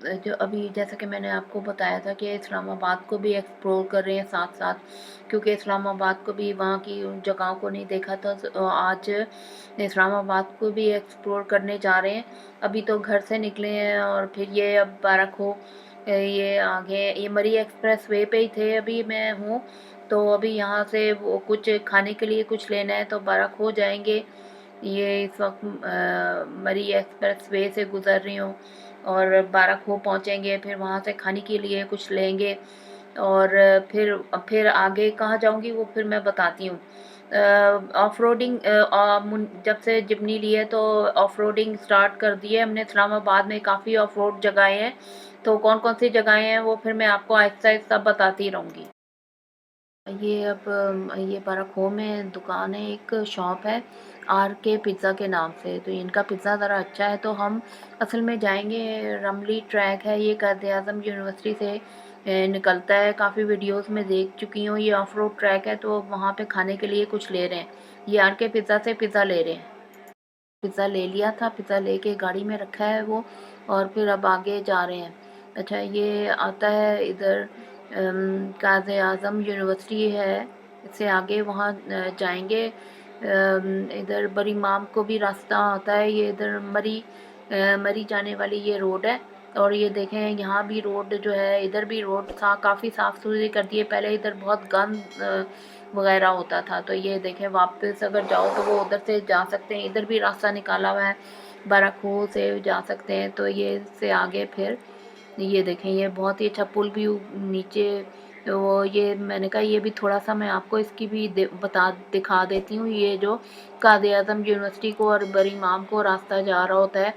जो अभी जैसा कि मैंने आपको बताया था कि इस्लामाबाद को भी एक्सप्लोर कर रहे हैं साथ साथ, क्योंकि इस्लामाबाद को भी वहाँ की उन जगहों को नहीं देखा था, तो आज इस्लामाबाद को भी एक्सप्लोर करने जा रहे हैं। अभी तो घर से निकले हैं और फिर ये अब बारखो ये आगे ये मरी एक्सप्रेस वे पे ही थे, अभी मैं हूँ। तो अभी यहाँ से वो कुछ खाने के लिए कुछ लेना है तो बारखो जाएंगे। ये इस वक्त मरी एक्सप्रेस वे से गुज़र रही हूँ और बाराखो पहुँचेंगे, फिर वहाँ से खाने के लिए कुछ लेंगे और फिर आगे कहाँ जाऊँगी वो फिर मैं बताती हूँ। ऑफ रोडिंग जब से जिप्नी ली है तो ऑफ रोडिंग स्टार्ट कर दी है हमने। इस्लामाबाद में काफ़ी ऑफ रोड जगहें हैं, तो कौन कौन सी जगहें हैं वो फिर मैं आपको आहिस्ता आहिस्ता बताती रहूँगी। ये बाराखो में दुकान है, एक शॉप है आर के पिज़्ज़ा के नाम से, तो इनका पिज़्ज़ा ज़रा अच्छा है। तो हम असल में जाएंगे, रमली ट्रैक है ये, कायद-ए-आज़म यूनिवर्सिटी से निकलता है। काफ़ी वीडियोस में देख चुकी हूँ, ये ऑफ रोड ट्रैक है। तो वहाँ पे खाने के लिए कुछ ले रहे हैं, ये आर के पिज़्ज़ा से पिज़्ज़ा ले रहे हैं। पिज़्ज़ा ले लिया था, पिज़्ज़ा लेके गाड़ी में रखा है वो, और फिर अब आगे जा रहे हैं। अच्छा, ये आता है इधर कायद-ए-आज़म यूनिवर्सिटी है, इससे आगे वहाँ जाएंगे। इधर बड़ी माम को भी रास्ता आता है, ये इधर मरी जाने वाली ये रोड है। और ये देखें यहाँ भी रोड जो है, इधर भी रोड काफ़ी साफ़ सुथरी कर दी है। पहले इधर बहुत गंद वगैरह होता था, तो ये देखें वापस अगर जाओ तो वो उधर से जा सकते हैं। इधर भी रास्ता निकाला हुआ है, बाराखो से जा सकते हैं। तो ये से आगे फिर ये देखें, ये बहुत ही अच्छा पुल भी नीचे वो, ये मैंने कहा ये भी थोड़ा सा मैं आपको इसकी भी दिखा देती हूँ। ये जो कायद-ए-आज़म यूनिवर्सिटी को और बड़ी इमाम को रास्ता जा रहा होता है,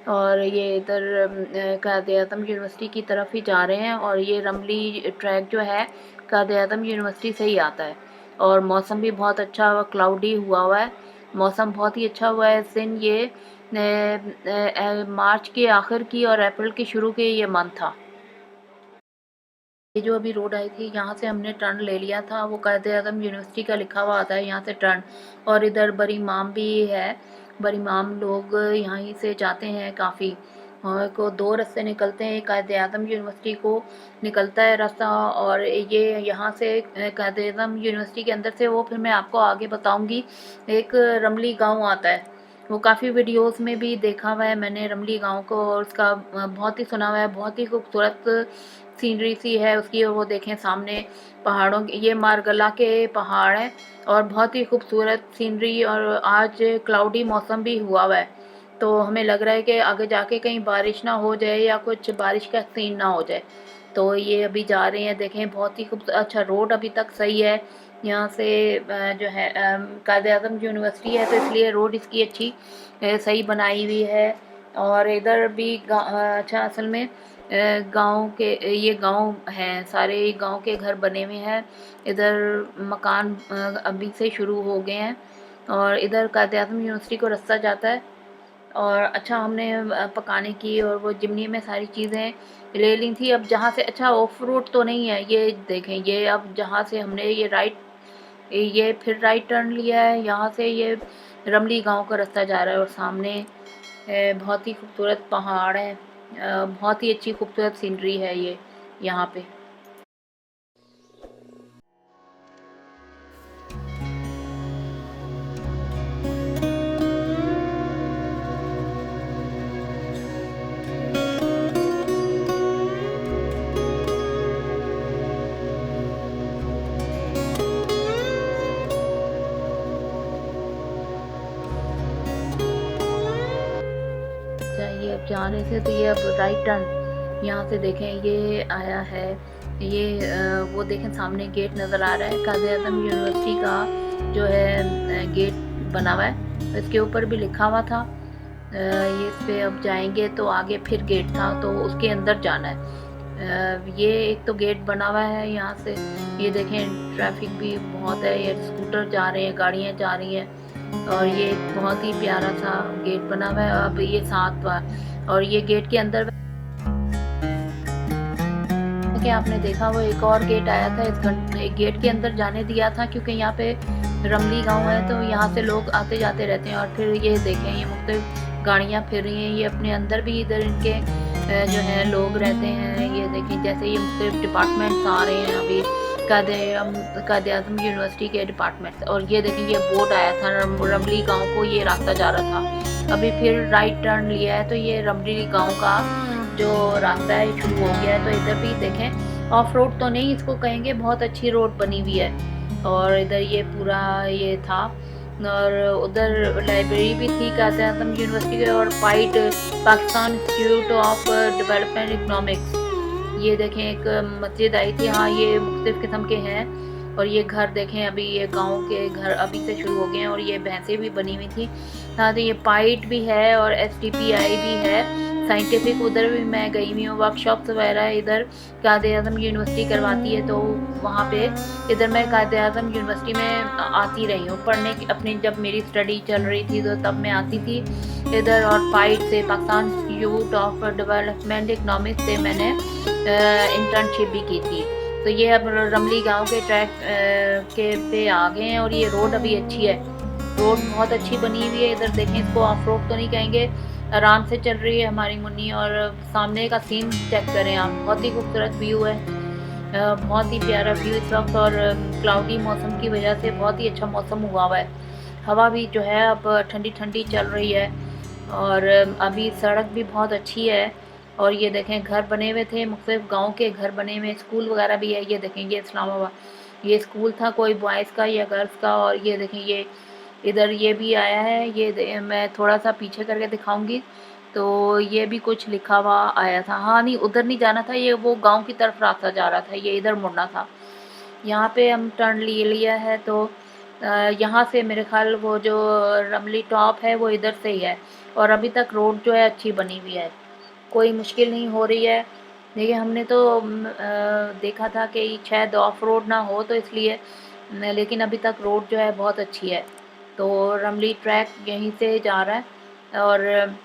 और ये इधर कायद-ए-आज़म यूनिवर्सिटी की तरफ ही जा रहे हैं। और ये रमली ट्रैक जो है कायद-ए-आज़म यूनिवर्सिटी से ही आता है। और मौसम भी बहुत अच्छा क्लाउडी हुआ है, मौसम बहुत ही अच्छा हुआ है इस दिन। ये मार्च के आखिर की और अप्रैल के शुरू के ये मंथ था। ये जो अभी रोड आई थी यहाँ से हमने टर्न ले लिया था, वो कायद-ए-आज़म यूनिवर्सिटी का लिखा हुआ आता है यहाँ से टर्न। और इधर बड़ी इमाम भी है, बड़ी इमाम लोग यहीं से जाते हैं काफ़ी। और को दो रास्ते निकलते हैं, कायद-ए-आज़म यूनिवर्सिटी को निकलता है रास्ता, और ये यहाँ से कायद-ए-आज़म यूनिवर्सिटी के अंदर से वो फिर मैं आपको आगे बताऊँगी। एक रमली गाँव आता है, वो काफ़ी वीडियोस में भी देखा हुआ है मैंने रमली गाँव को, और उसका बहुत ही सुना हुआ है। बहुत ही खूबसूरत सीनरी सी है उसकी, और वो देखें सामने पहाड़ों की, ये मारगला के पहाड़ हैं और बहुत ही खूबसूरत सीनरी। और आज क्लाउडी मौसम भी हुआ है, तो हमें लग रहा है कि आगे जाके कहीं बारिश ना हो जाए या कुछ बारिश का सीन ना हो जाए। तो ये अभी जा रहे हैं, देखें बहुत ही खूबसूरत। अच्छा, रोड अभी तक सही है यहाँ से, जो है कायद-ए-आज़म यूनिवर्सिटी है तो इसलिए रोड इसकी अच्छी सही बनाई हुई है। और इधर भी अच्छा, असल में गांव के ये गांव हैं सारे, गांव के घर बने हुए हैं। इधर मकान अभी से शुरू हो गए हैं, और इधर कायद-ए-आज़म यूनिवर्सिटी को रास्ता जाता है। और अच्छा, हमने पकाने की और वो जिमनी में सारी चीज़ें ले ली थी। अब जहाँ से, अच्छा ऑफ रोड तो नहीं है, ये देखें, ये अब जहाँ से हमने ये फिर राइट टर्न लिया है, यहाँ से ये रमली गांव का रास्ता जा रहा है। और सामने बहुत ही खूबसूरत पहाड़ है, बहुत ही अच्छी खूबसूरत सीनरी है ये यहाँ पे। ये अब जा रहे थे तो ये अब राइट टर्न यहाँ से देखें ये आया है। ये वो देखें सामने गेट नज़र आ रहा है, कायद-ए-आज़म यूनिवर्सिटी का जो है गेट बना हुआ है, इसके ऊपर भी लिखा हुआ था। ये इस पे अब जाएंगे तो आगे फिर गेट था, तो उसके अंदर जाना है। ये एक तो गेट बना हुआ है यहाँ से, ये देखें ट्रैफिक भी बहुत है, ये स्कूटर जा रहे हैं, गाड़ियाँ जा रही हैं। और ये एक बहुत ही प्यारा सा गेट बना हुआ है। अब ये 7 बार, और ये गेट के अंदर कि आपने देखा वो एक और गेट आया था, इस गेट के अंदर जाने दिया था क्योंकि यहाँ पे रमली गांव है तो यहाँ से लोग आते जाते रहते हैं। और फिर ये देखें, ये मुख्तलिफ गाड़ियाँ फिर रही हैं, ये अपने अंदर भी इधर इनके जो है लोग रहते हैं। ये देखिए जैसे ये मुख्तलिफ डिपार्टमेंट्स आ रहे हैं अभी, कायद-ए-आज़म यूनिवर्सिटी के डिपार्टमेंट्स। और ये देखिए ये बोर्ड आया था रमली गाँव को ये रास्ता जा रहा था। अभी फिर राइट टर्न लिया है तो ये रमली गाँव का जो रास्ता है शुरू हो गया है। तो इधर भी देखें, ऑफ रोड तो नहीं इसको कहेंगे, बहुत अच्छी रोड बनी हुई है। और इधर ये पूरा ये था, और उधर लाइब्रेरी भी थी कायद-ए-आज़म यूनिवर्सिटी के, और pied Pakistan institute of development economics. ये देखें एक मस्जिद आई थी। हाँ, ये मुख्तलिफ किस्म के हैं। और ये घर देखें, अभी ये गांव के घर अभी से शुरू हो गए हैं, और ये भैंसें भी बनी हुई थी। हाँ, तो ये पाइट भी है और STPI भी है साइंटिफिक। उधर भी मैं गई हुई हूँ, वर्कशॉप्स वगैरह इधर कायद-ए-आज़म यूनिवर्सिटी करवाती है, तो वहाँ पे इधर मैं कायद-ए-आज़म यूनिवर्सिटी में आती रही हूँ पढ़ने की। अपनी जब मेरी स्टडी चल रही थी तो तब मैं आती थी इधर। और पाइट से Pakistan institute of development economics से मैंने इंटर्नशिप भी की थी। तो ये अब रमली गांव के ट्रैक के पे आ गए हैं, और ये रोड अभी अच्छी है, रोड बहुत अच्छी बनी हुई है। इधर देखें, इसको ऑफ रोड तो नहीं कहेंगे, आराम से चल रही है हमारी मुन्नी। और सामने का सीन चेक करें आप, बहुत ही खूबसूरत व्यू है, बहुत ही प्यारा व्यू इस वक्त। और क्लाउडी मौसम की वजह से बहुत ही अच्छा मौसम हुआ हुआ है। हवा भी जो है अब ठंडी ठंडी चल रही है, और अभी सड़क भी बहुत अच्छी है। और ये देखें घर बने हुए थे, मुख्तलिफ गाँव के घर बने हुए, स्कूल वगैरह भी है। ये देखें ये इस्लामाबाद ये स्कूल था, कोई बॉयज़ का या गर्ल्स का। और ये देखें ये इधर ये भी आया है, ये मैं थोड़ा सा पीछे करके दिखाऊंगी, तो ये भी कुछ लिखा हुआ आया था। हाँ नहीं, उधर नहीं जाना था, ये वो गांव की तरफ रास्ता जा रहा था, ये इधर मुड़ना था। यहाँ पे हम टर्न ले लिया है, तो यहाँ से मेरे ख्याल वो जो रमली टॉप है वो इधर से ही है। और अभी तक रोड जो है अच्छी बनी हुई है, कोई मुश्किल नहीं हो रही है। देखिए हमने तो देखा था कि शायद ऑफ रोड ना हो, तो इसलिए लेकिन अभी तक रोड जो है बहुत अच्छी है। तो रमली ट्रैक यहीं से जा रहा है। और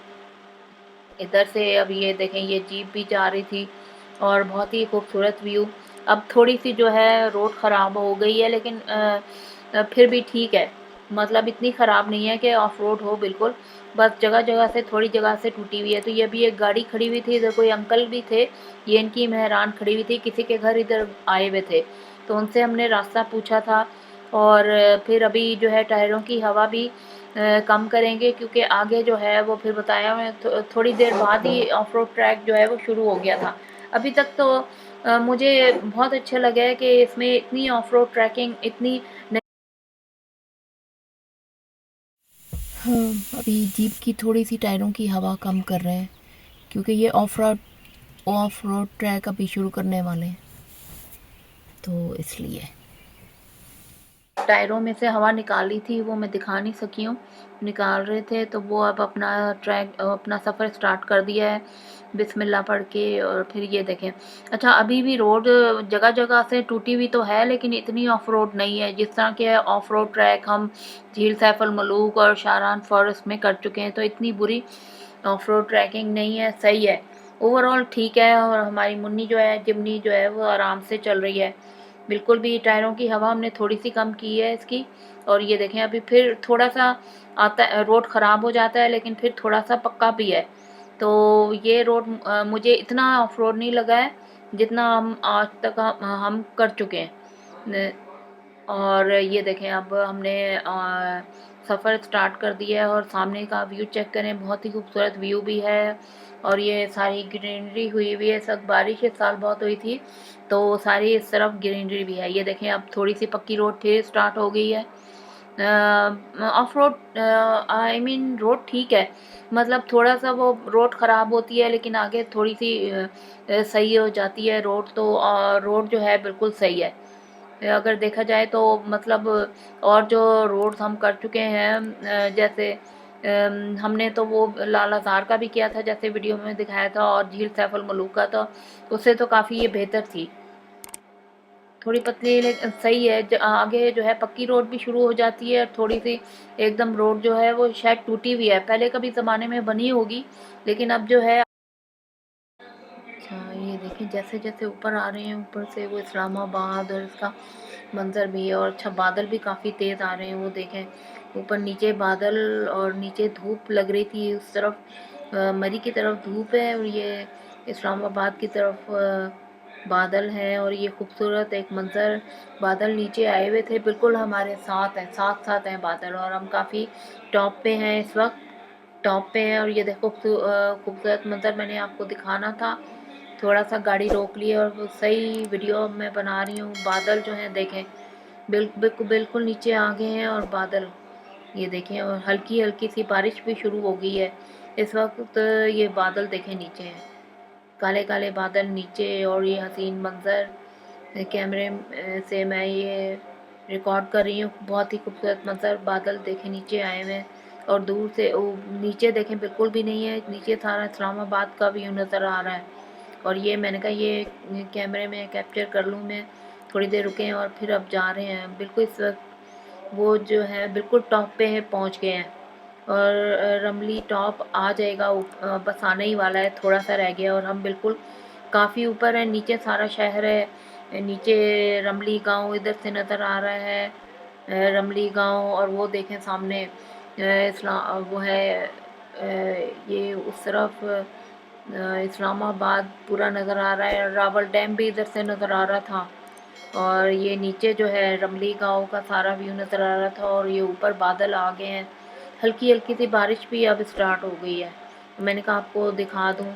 इधर से अब ये देखें ये जीप भी जा रही थी, और बहुत ही खूबसूरत व्यू। अब थोड़ी सी जो है रोड ख़राब हो गई है, लेकिन फिर भी ठीक है, मतलब इतनी ख़राब नहीं है कि ऑफ रोड हो बिल्कुल, बस जगह जगह से थोड़ी जगह से टूटी हुई है। तो ये भी एक गाड़ी खड़ी हुई थी, इधर कोई अंकल भी थे, ये इनकी मेहरान खड़ी हुई थी, किसी के घर इधर आए हुए थे, तो उनसे हमने रास्ता पूछा था। और फिर अभी जो है टायरों की हवा भी कम करेंगे, क्योंकि आगे जो है वो फिर बताया मैं थोड़ी देर बाद ही ऑफ रोड ट्रैक जो है वो शुरू हो गया था। अभी तक तो मुझे बहुत अच्छा लगा है कि इसमें इतनी ऑफ रोड ट्रैकिंग इतनी हाँ, अभी जीप की थोड़ी सी टायरों की हवा कम कर रहे हैं, क्योंकि ये ऑफ रोड ट्रैक अभी शुरू करने वाले हैं, तो इसलिए टायरों में से हवा निकाली थी वो मैं दिखा नहीं सकी हूँ, निकाल रहे थे। तो वो अब अपना ट्रैक अपना सफ़र स्टार्ट कर दिया है बिस्मिल्लाह पढ़ के। और फिर ये देखें, अच्छा अभी भी रोड जगह जगह से टूटी हुई तो है, लेकिन इतनी ऑफ रोड नहीं है जिस तरह के ऑफ रोड ट्रैक हम झील सैफुल मलूक और शारान फॉरेस्ट में कर चुके हैं। तो इतनी बुरी ऑफ रोड ट्रैकिंग नहीं है, सही है, ओवरऑल ठीक है। और हमारी मुन्नी जो है जिमनी जो है वो आराम से चल रही है, बिल्कुल भी टायरों की हवा हमने थोड़ी सी कम की है इसकी। और ये देखें अभी फिर थोड़ा सा आता है, रोड ख़राब हो जाता है, लेकिन फिर थोड़ा सा पक्का भी है। तो ये रोड मुझे इतना ऑफ रोड नहीं लगा है जितना हम आज तक हम कर चुके हैं। और ये देखें अब हमने सफ़र स्टार्ट कर दिया है, और सामने का व्यू चेक करें, बहुत ही खूबसूरत व्यू भी है। और ये सारी ग्रीनरी हुई हुई है, सब बारिश इस साल बहुत हुई थी, तो सारी इस तरफ ग्रीनरी भी है। ये देखें अब थोड़ी सी पक्की रोड फिर स्टार्ट हो गई है। Of road I mean road ठीक है, मतलब थोड़ा सा वो रोड ख़राब होती है, लेकिन आगे थोड़ी सी सही हो जाती है रोड। तो रोड जो है बिल्कुल सही है अगर देखा जाए तो, मतलब। और जो रोड्स हम कर चुके हैं जैसे हमने तो वो लाल आज़ार का भी किया था जैसे वीडियो में दिखाया था, और झील सैफुल मलूक का, तो उससे तो काफ़ी ये बेहतर थी, थोड़ी पतली लेकिन सही है। आगे जो है पक्की रोड भी शुरू हो जाती है, और थोड़ी सी एकदम रोड जो है वो शायद टूटी हुई है, पहले कभी ज़माने में बनी होगी, लेकिन अब जो है। अच्छा ये देखिए जैसे जैसे ऊपर आ रहे हैं, ऊपर से वो इस्लामाबाद और इसका मंज़र भी है। और अच्छा बादल भी काफ़ी तेज़ आ रहे हैं, वो देखें ऊपर नीचे बादल और नीचे धूप लग रही थी, उस तरफ मरी की तरफ धूप है, और ये इस्लामाबाद की तरफ बादल हैं और ये खूबसूरत एक मंज़र। बादल नीचे आए हुए थे, बिल्कुल हमारे साथ हैं, साथ साथ हैं बादल, और हम काफ़ी टॉप पे हैं इस वक्त, टॉप पे हैं। और ये देखो खूबसूरत मंज़र मैंने आपको दिखाना था, थोड़ा सा गाड़ी रोक ली और वो सही वीडियो मैं बना रही हूँ। बादल जो हैं देखें, बिल्कुल बिल्कुल नीचे आ गए हैं, और बादल ये देखें, और हल्की हल्की सी बारिश भी शुरू हो गई है इस वक्त। ये बादल देखें नीचे हैं, काले काले बादल नीचे, और ये हसीन मंज़र कैमरे से मैं ये रिकॉर्ड कर रही हूँ। बहुत ही खूबसूरत मंज़र, बादल देखें नीचे आए हुए हैं, और दूर से नीचे देखें बिल्कुल भी नहीं है, नीचे सारा इस्लामाबाद का व्यू नज़र आ रहा है। और ये मैंने कहा ये कैमरे में कैप्चर कर लूँ मैं, थोड़ी देर रुके हैं और फिर अब जा रहे हैं। बिल्कुल इस वक्त वो जो है बिल्कुल टॉप पे है, पहुँच गए हैं, और रमली टॉप आ जाएगा, बस आने ही वाला है, थोड़ा सा रह गया और हम बिल्कुल काफ़ी ऊपर है। नीचे सारा शहर है, नीचे रमली गांव इधर से नज़र आ रहा है, रमली गांव, और वो देखें सामने इस्लाम वो है, ये उस तरफ इस्लामाबाद पूरा नज़र आ रहा है। रावल डैम भी इधर से नज़र आ रहा था, और ये नीचे जो है रमली गांव का सारा व्यू नज़र आ रहा था, और ये ऊपर बादल आ गए हैं, हल्की हल्की सी बारिश भी अब स्टार्ट हो गई है। मैंने कहा आपको दिखा दूँ,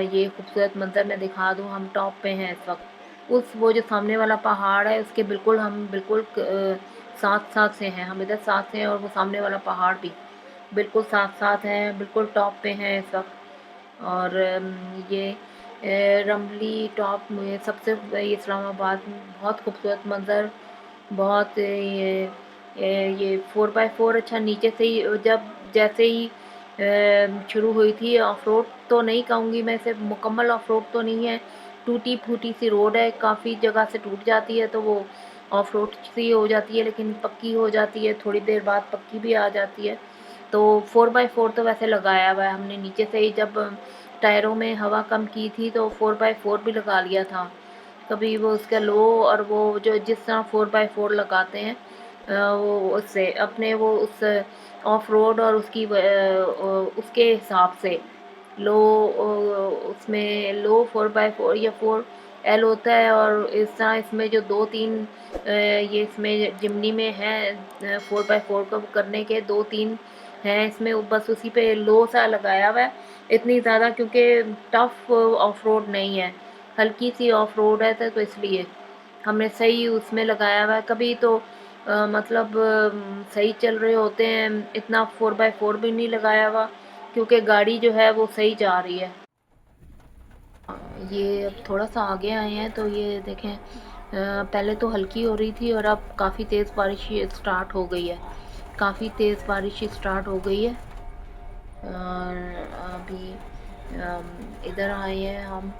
ये खूबसूरत मंज़र मैं दिखा दूँ। हम टॉप पे हैं इस वक्त, उस वो जो सामने वाला पहाड़ है उसके बिल्कुल हम बिल्कुल साथ साथ से हैं, हम इधर साथ से हैं, और वो सामने वाला पहाड़ भी बिल्कुल साथ साथ हैं, बिल्कुल टॉप पे हैं इस वक्त। और ये रमली टॉप में सबसे ये इस्लामाबाद में बहुत खूबसूरत मंज़र, बहुत ये 4x4। अच्छा, नीचे से ही जब जैसे ही शुरू हुई थी ऑफ रोड, तो नहीं कहूँगी मैं इसे, मुकम्मल ऑफ रोड तो नहीं है, टूटी फूटी सी रोड है, काफ़ी जगह से टूट जाती है तो वो ऑफ रोड सी हो जाती है, लेकिन पक्की हो जाती है, थोड़ी देर बाद पक्की भी आ जाती है। तो 4x4 तो वैसे लगाया हुआ है हमने, नीचे से ही जब टायरों में हवा कम की थी तो 4x4 भी लगा लिया था। कभी वो उसका लो, और वो जो जिस तरह 4x4 लगाते हैं वो उससे अपने वो उस ऑफ रोड और उसके हिसाब से लो, उसमें लो 4x4 या 4L होता है, और इस तरह इसमें जो 2-3 ये इसमें जिमनी में है 4x4 को करने के 2-3 हैं इसमें, बस उसी पे लो सा लगाया हुआ है, इतनी ज़्यादा क्योंकि टफ ऑफ रोड नहीं है, हल्की सी ऑफ रोड है, तो इसलिए हमने सही उसमें लगाया हुआ है। कभी तो मतलब सही चल रहे होते हैं, इतना 4x4 भी नहीं लगाया हुआ, क्योंकि गाड़ी जो है वो सही जा रही है। ये अब थोड़ा सा आगे आए हैं तो ये देखें, पहले तो हल्की हो रही थी और अब काफ़ी तेज़ बारिश स्टार्ट हो गई है, काफ़ी तेज़ बारिश स्टार्ट हो गई है। और अभी इधर आए हैं हम,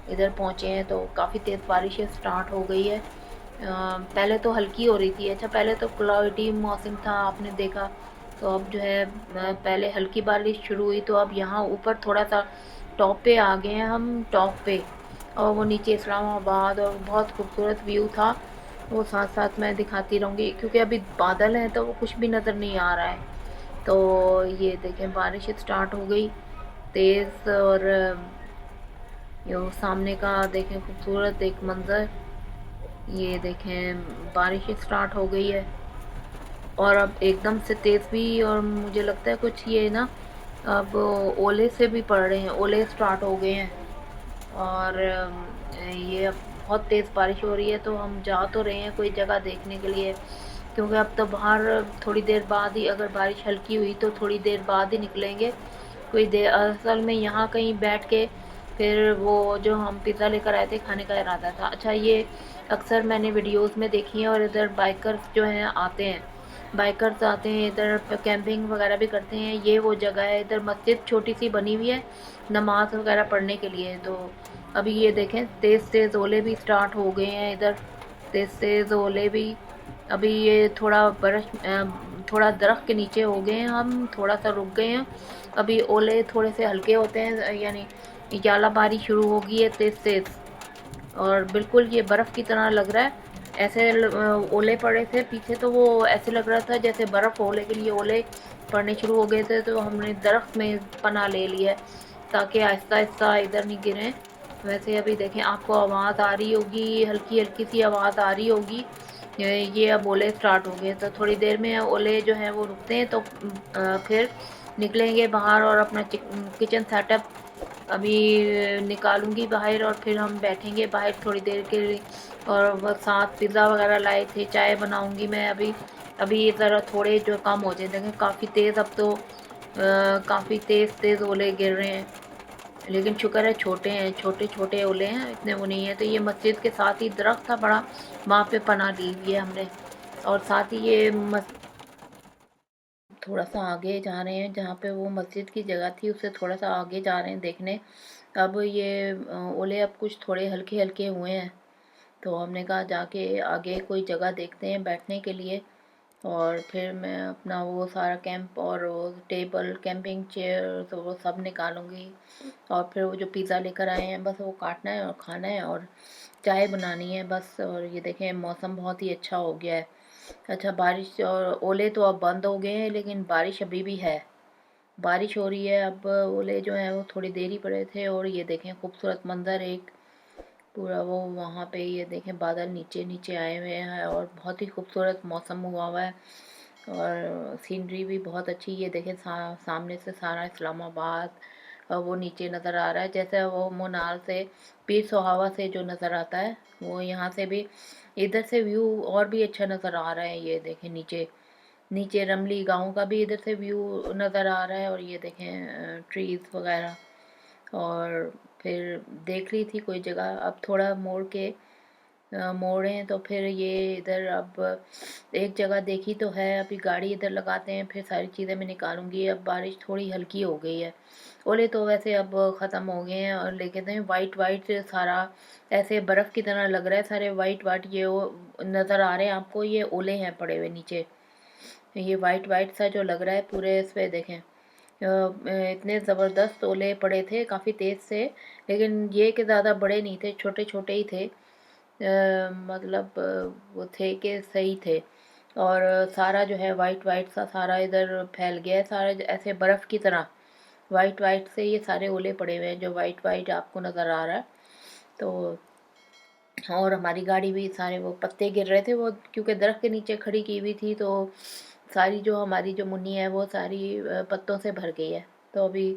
इधर पहुँचे हैं तो काफ़ी तेज़ बारिश स्टार्ट हो गई है। पहले तो हल्की हो रही थी, अच्छा पहले तो क्लाउडी मौसम था आपने देखा, तो अब जो है पहले हल्की बारिश शुरू हुई, तो अब यहाँ ऊपर थोड़ा सा टॉप पे आ गए हैं हम, टॉप पे, और वो नीचे इस्लामाबाद, और बहुत खूबसूरत व्यू था, वो साथ साथ मैं दिखाती रहूँगी, क्योंकि अभी बादल हैं तो वो कुछ भी नज़र नहीं आ रहा है। तो ये देखें बारिश स्टार्ट हो गई तेज़, और ये सामने का देखें खूबसूरत एक मंज़र, ये देखें बारिश स्टार्ट हो गई है, और अब एकदम से तेज़ भी, और मुझे लगता है कुछ ये ना अब ओले से भी पड़ रहे हैं, ओले स्टार्ट हो गए हैं, और ये अब बहुत तेज़ बारिश हो रही है। तो हम जा तो रहे हैं कोई जगह देखने के लिए, क्योंकि अब तो बाहर थोड़ी देर बाद ही, अगर बारिश हल्की हुई तो थोड़ी देर बाद ही निकलेंगे, कोई देर असल में यहाँ कहीं बैठ के फिर वो जो हम पिज़्ज़ा लेकर आए थे खाने का इरादा था। अच्छा, ये अक्सर मैंने वीडियोस में देखी है, और इधर बाइकर्स जो हैं आते हैं, बाइकर्स आते हैं इधर, कैंपिंग वगैरह भी करते हैं। ये वो जगह है, इधर मस्जिद छोटी सी बनी हुई है नमाज वगैरह पढ़ने के लिए। तो अभी ये देखें तेज़ तेज़ ओले भी स्टार्ट हो गए हैं इधर, तेज़ तेज़ ओले भी। अभी ये थोड़ा थोड़ा दरख्त के नीचे हो गए हैं, हम थोड़ा सा रुक गए हैं, अभी ओले थोड़े से हल्के होते हैं, यानी यालाबारी शुरू हो गई है तेज़ तेज़, और बिल्कुल ये बर्फ़ की तरह लग रहा है। ऐसे ओले पड़े थे पीछे, तो वो ऐसे लग रहा था जैसे बर्फ़ हो, लेकिन ये ओले पड़ने शुरू हो गए थे, तो हमने दरख्त में पनाह ले लिया है, ताकि आहिस्ता आहिस्ता इधर नहीं गिरें। वैसे अभी देखें, आपको आवाज़ आ रही होगी, हल्की हल्की सी आवाज़ आ रही होगी। ये अब ओले स्टार्ट हो गए, तो थोड़ी देर में ओले जो हैं वो रुकते हैं, तो फिर निकलेंगे बाहर और अपना किचन सेटअप अभी निकालूंगी बाहर, और फिर हम बैठेंगे बाहर थोड़ी देर के लिए। और वो साथ पिज़्ज़ा वगैरह लाए थे, चाय बनाऊंगी मैं अभी। अभी ज़रा थोड़े जो कम हो जाए, देखें काफ़ी तेज़ अब तो काफ़ी तेज़ तेज़ ओले गिर रहे हैं, लेकिन शुक्र है छोटे हैं, छोटे छोटे ओले हैं, इतने वो नहीं है। तो ये मस्जिद के साथ ही दरख्त था बड़ा, वहाँ पे पनाह ली हुई है हमने। और साथ ही ये थोड़ा सा आगे जा रहे हैं, जहाँ पे वो मस्जिद की जगह थी उससे थोड़ा सा आगे जा रहे हैं देखने। अब ये ओले अब कुछ थोड़े हल्के हल्के हुए हैं, तो हमने कहा जाके आगे कोई जगह देखते हैं बैठने के लिए। और फिर मैं अपना वो सारा कैंप और वो टेबल, कैंपिंग चेयर, तो वो सब निकालूंगी। और फिर वो जो पिज़्ज़ा लेकर आए हैं, बस वो काटना है और खाना है, और चाय बनानी है बस। और ये देखें मौसम बहुत ही अच्छा हो गया है। अच्छा, बारिश और ओले तो अब बंद हो गए हैं, लेकिन बारिश अभी भी है, बारिश हो रही है। अब ओले जो हैं वो थोड़ी देर ही पड़े थे, और ये देखें खूबसूरत मंज़र एक पूरा वो वहाँ पे, ये देखें बादल नीचे नीचे आए हुए हैं और बहुत ही खूबसूरत मौसम हुआ हुआ है, और सीनरी भी बहुत अच्छी। ये देखें सामने से सारा इस्लामाबाद और वो नीचे नज़र आ रहा है, जैसे वो मुनार से, पीर सुहावा से जो नज़र आता है, वो यहाँ से भी इधर से व्यू और भी अच्छा नज़र आ रहा है। ये देखें नीचे नीचे रमली गांव का भी इधर से व्यू नज़र आ रहा है, और ये देखें ट्रीज़ वगैरह। और फिर देख ली थी कोई जगह, अब थोड़ा मोड़ के मोड़े हैं, तो फिर ये इधर अब एक जगह देखी तो है, अभी गाड़ी इधर लगाते हैं, फिर सारी चीज़ें मैं निकालूंगी। अब बारिश थोड़ी हल्की हो गई है, ओले तो वैसे अब ख़त्म हो गए हैं, और लेकिन वाइट वाइट सारा ऐसे बर्फ़ की तरह लग रहा है, सारे वाइट वाइट ये नज़र आ रहे हैं आपको, ये ओले हैं पड़े हुए नीचे। ये वाइट वाइट सा जो लग रहा है पूरे इस पे देखें, इतने ज़बरदस्त ओले पड़े थे, काफ़ी तेज़ से, लेकिन ये कि ज़्यादा बड़े नहीं थे, छोटे छोटे ही थे। मतलब वो थे कि सही थे। और सारा जो है वाइट वाइट सा सारा इधर फैल गया है, सारा ऐसे बर्फ़ की तरह वाइट वाइट से ये सारे ओले पड़े हुए हैं, जो वाइट वाइट आपको नज़र आ रहा है। तो और हमारी गाड़ी भी सारे वो पत्ते गिर रहे थे, वो क्योंकि दरख्त के नीचे खड़ी की हुई थी, तो सारी जो हमारी जो मुन्नी है वो सारी पत्तों से भर गई है। तो अभी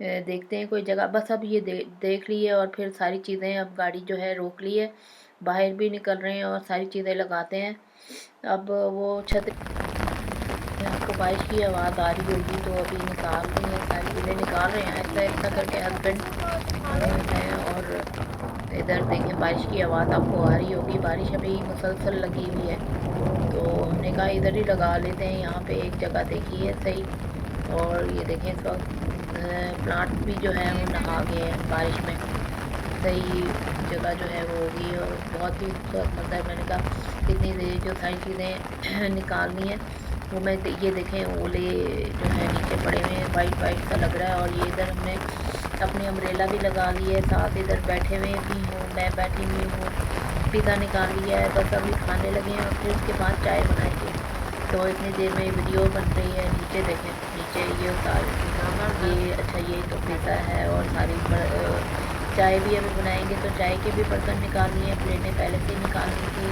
देखते हैं कोई जगह, बस अब ये देख ली है, और फिर सारी चीज़ें अब गाड़ी जो है रोक ली है, बाहर भी निकल रहे हैं और सारी चीज़ें लगाते हैं। अब वो छत आपको बारिश की आवाज़ आ रही होगी, तो अभी निकाल रही हैं, सारी चीज़ें निकाल रहे हैं ऐसा ऐसा करके हस्बैंड हैं। और इधर देखें बारिश की आवाज़ आपको आ रही होगी, बारिश अभी मुसलसल लगी हुई है, तो हमने कहा इधर ही लगा लेते हैं, यहाँ पे एक जगह देखी है सही। और ये देखें इस वक्त प्लांट भी जो है वो नहा गए हैं बारिश में, सही जगह जो है वो होगी, और बहुत ही खूबसूरत मंजर। मैंने कहा इतनी देर जो सारी चीज़ें निकालनी है वो मैं ये देखें ओले जो है नीचे पड़े हुए हैं, वाइट वाइट सा लग रहा है। और ये इधर हमने अपनी अम्ब्रेला भी लगा ली है, साथ इधर बैठे हुए भी हूँ, मैं बैठी हुई हूँ, पिज़्ज़ा निकाल लिया है, बस अभी खाने लगे हैं और फिर उसके बाद चाय बनाएंगे। तो इतनी देर में वीडियो बन रही है, नीचे देखें, नीचे ये ये अच्छा ये तो पिज़्ज़ा है, और सारी चाय भी अभी बनाएंगे, तो चाय के भी बर्तन निकाल लिए, प्लेटें पहले से निकाल ली थी।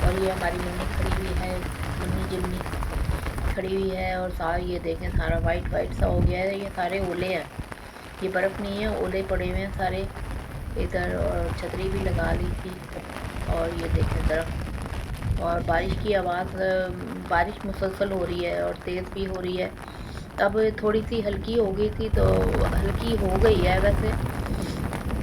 और ये हमारी मुन्नी खड़ी हुई है, मुन्नी जिमनी खड़ी हुई है, और सारा ये देखें सारा वाइट वाइट सा हो गया है, ये सारे ओले हैं, ये बर्फ़ नहीं है, ओले पड़े हुए हैं सारे इधर। और छतरी भी लगा ली थी, और ये देखें दरख्त, और बारिश की आवाज़, बारिश मुसलसल हो रही है और तेज़ भी हो रही है। अब थोड़ी सी हल्की हो गई थी, तो हल्की हो गई है वैसे,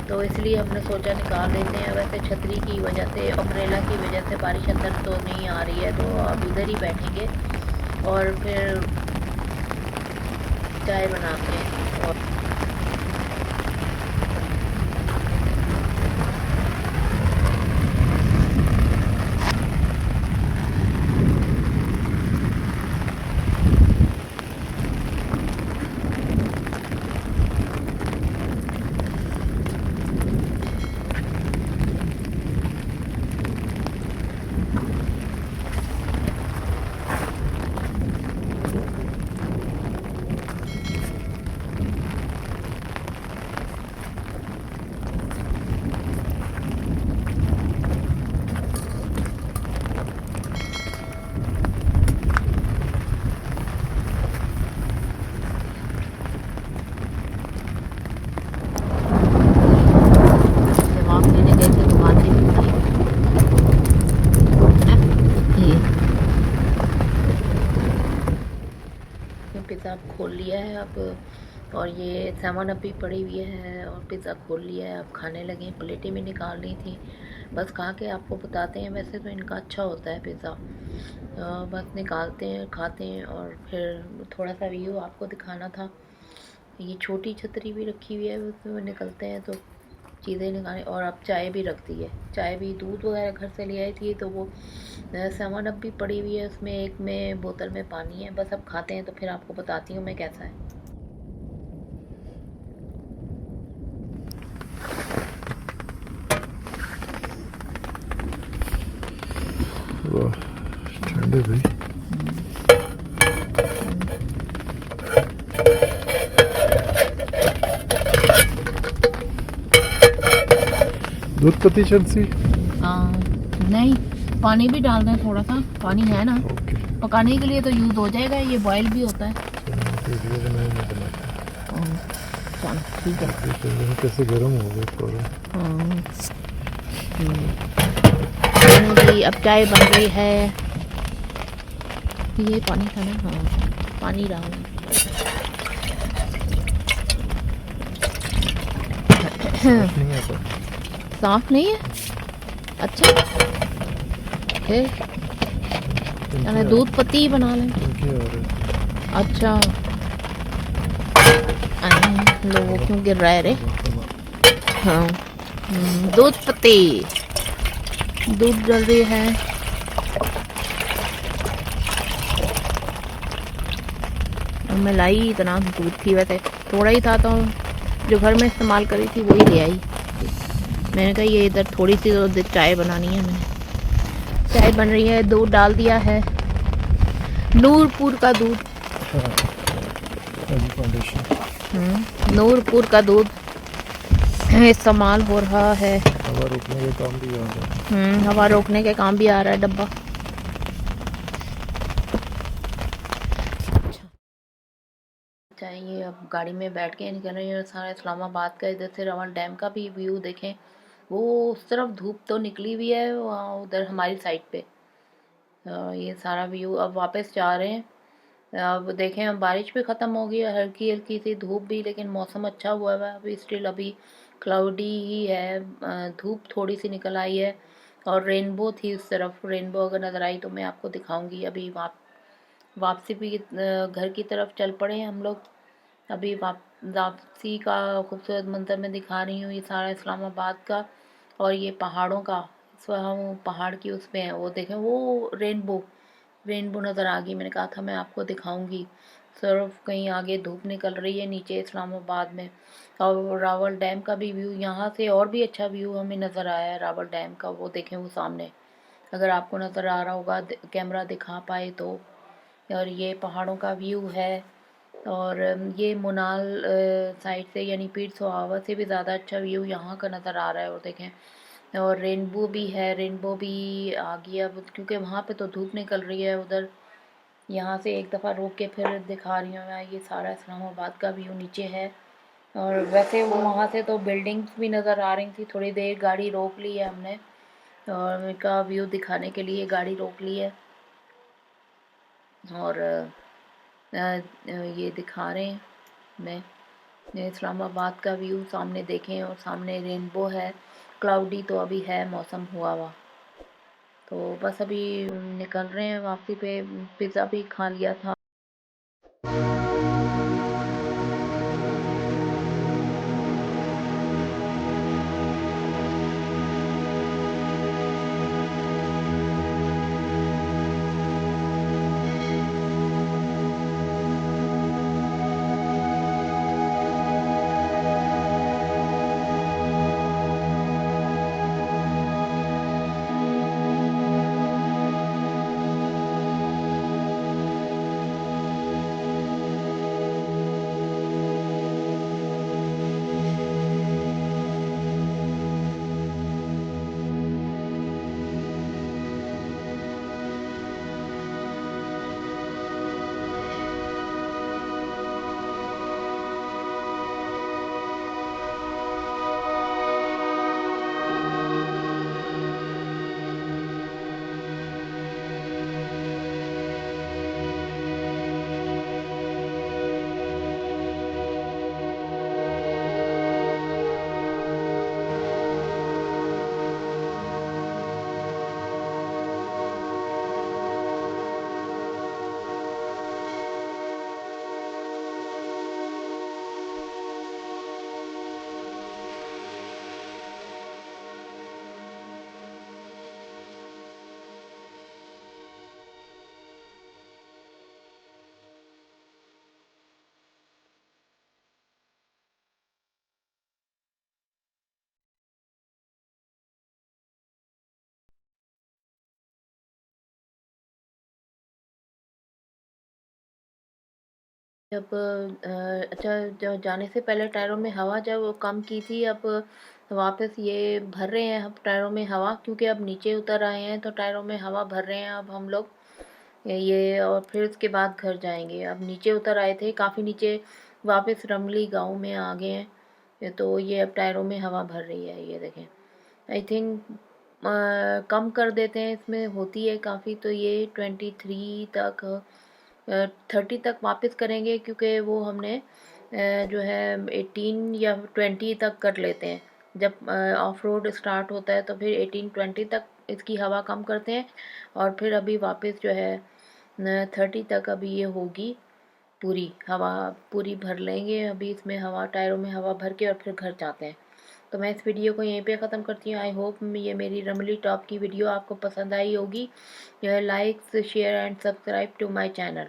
तो इसलिए हमने सोचा निकाल लेते हैं। वैसे छतरी की वजह से, अम्ब्रेला की वजह से बारिश अंदर तो नहीं आ रही है, तो अब इधर ही बैठेंगे और फिर चाय बनाते हैं। और और ये सेवन अप भी पड़ी हुई है और पिज़्ज़ा खोल लिया है, अब खाने लगे। प्लेटें भी निकाल ली थी, बस खा के आपको बताते हैं। वैसे तो इनका अच्छा होता है पिज़्ज़ा, बस निकालते हैं, खाते हैं और फिर थोड़ा सा व्यू आपको दिखाना था। ये छोटी छतरी भी रखी हुई है, उसमें निकलते हैं तो चीज़ें निकालें। और अब चाय भी रख दी है, चाय भी दूध वगैरह घर से ले आई थी, तो वो सेवन अप भी पड़ी हुई है, उसमें एक में बोतल में पानी है। बस अब खाते हैं तो फिर आपको बताती हूँ मैं कैसा है। वाह ठंडे भाई। दूध पत्ती चलसी। हाँ नहीं, पानी भी डाल दें, थोड़ा सा पानी है ना, ओके पकाने के लिए तो यूज़ हो जाएगा। ये बॉयल भी होता है। वीडियो बनाए नहीं बनाते। चलो ठीक है। कैसे गर्म हो गया पूरा। जी अब चाय बन रही है। ये पानी था ना, हाँ पानी डाल। साफ नहीं आता। साफ नहीं है, अच्छा फिर यानी दूध पत्ती ही बना लें। अच्छा लोगों क्यों गिर रहा है रे। हाँ दूध पत्ती, दूध जल रही है। और मैं लाई इतना दूध थी, वैसे थोड़ा ही था तो जो घर में इस्तेमाल करी थी वही ले आई। मैंने कहा ये इधर थोड़ी सी तो चाय बनानी है। मैंने चाय बन रही है, दूध डाल दिया है, नूरपुर का दूध। नूरपुर का दूध इस्तेमाल हो रहा है। हवा रोकने के काम भी आ रहा है। हवा रोकने के काम भी आ रहा है डब्बा। चाहिए अब गाड़ी में बैठ के निकल रही है सारा इस्लामाबाद का। इधर से रावल डैम का भी व्यू देखें, वो उस तरफ धूप तो निकली हुई है, वहाँ उधर हमारी साइड पे ये सारा व्यू। अब वापस जा रहे हैं। अब देखें, अब बारिश भी ख़त्म हो गई है, हल्की हल्की सी धूप भी, लेकिन मौसम अच्छा हुआ है अभी। स्टिल अभी क्लाउडी ही है, धूप थोड़ी सी निकल आई है। और रेनबो थी उस तरफ, रेनबो अगर नज़र आई तो मैं आपको दिखाऊंगी। अभी वापसी भी घर की तरफ चल पड़े हैं हम लोग। अभी वापसी का खूबसूरत मंजर मैं दिखा रही हूँ, ये सारा इस्लामाबाद का। और ये पहाड़ों का, इस वक्त हम पहाड़ की उसमें है, वो देखें वो रेनबो नज़र आ गई। मैंने कहा था मैं आपको दिखाऊंगी। सिर्फ कहीं आगे धूप निकल रही है नीचे इस्लामाबाद में। और रावल डैम का भी व्यू यहाँ से और भी अच्छा व्यू हमें नज़र आया है रावल डैम का। वो देखें वो सामने, अगर आपको नज़र आ रहा होगा, कैमरा दिखा पाए तो। और ये पहाड़ों का व्यू है। और ये मुनाल साइड से यानी पीर सुहावा से भी ज़्यादा अच्छा व्यू यहाँ का नज़र आ रहा है। और देखें, और रेनबो भी है, रेनबो भी आ गया अब, क्योंकि वहाँ पे तो धूप निकल रही है उधर। यहाँ से एक दफ़ा रोक के फिर दिखा रही हूँ मैं, ये सारा इस्लामाबाद का व्यू नीचे है। और वैसे वो वहाँ से तो बिल्डिंग्स भी नज़र आ रही थी। थोड़ी देर गाड़ी रोक ली है हमने और उनका व्यू दिखाने के लिए गाड़ी रोक ली है। और ये दिखा रहे हैं मैं इस्लामाबाद का व्यू सामने देखें। और सामने रेनबो है, क्लाउडी तो अभी है मौसम हुआ हुआ। तो बस अभी निकल रहे हैं वापसी पे। पिज़्ज़ा भी खा लिया था। जब अच्छा, जाने से पहले टायरों में हवा जब कम की थी, अब वापस ये भर रहे हैं अब टायरों में हवा, क्योंकि अब नीचे उतर आए हैं तो टायरों में हवा भर रहे हैं अब हम लोग ये। और फिर उसके बाद घर जाएंगे। अब नीचे उतर आए थे काफ़ी नीचे, वापस रमली गांव में आ गए हैं तो ये अब टायरों में हवा भर रही है, ये देखें। आई थिंक कम कर देते हैं, इसमें होती है काफ़ी, तो ये 23 तक 30 तक वापस करेंगे, क्योंकि वो हमने जो है 18 या 20 तक कर लेते हैं। जब ऑफ रोड स्टार्ट होता है तो फिर 18-20 तक इसकी हवा कम करते हैं, और फिर अभी वापस जो है 30 तक अभी ये होगी पूरी हवा, पूरी भर लेंगे अभी इसमें हवा, टायरों में हवा भर के, और फिर घर जाते हैं। तो मैं इस वीडियो को यहीं पे ख़त्म करती हूँ। आई होप ये मेरी रमली टॉप की वीडियो आपको पसंद आई होगी। Like share and subscribe to my channel.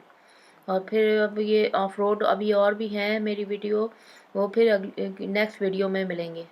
और फिर अब ये ऑफ रोड अभी और भी हैं मेरी वीडियो, वो फिर नेक्स्ट वीडियो में मिलेंगे।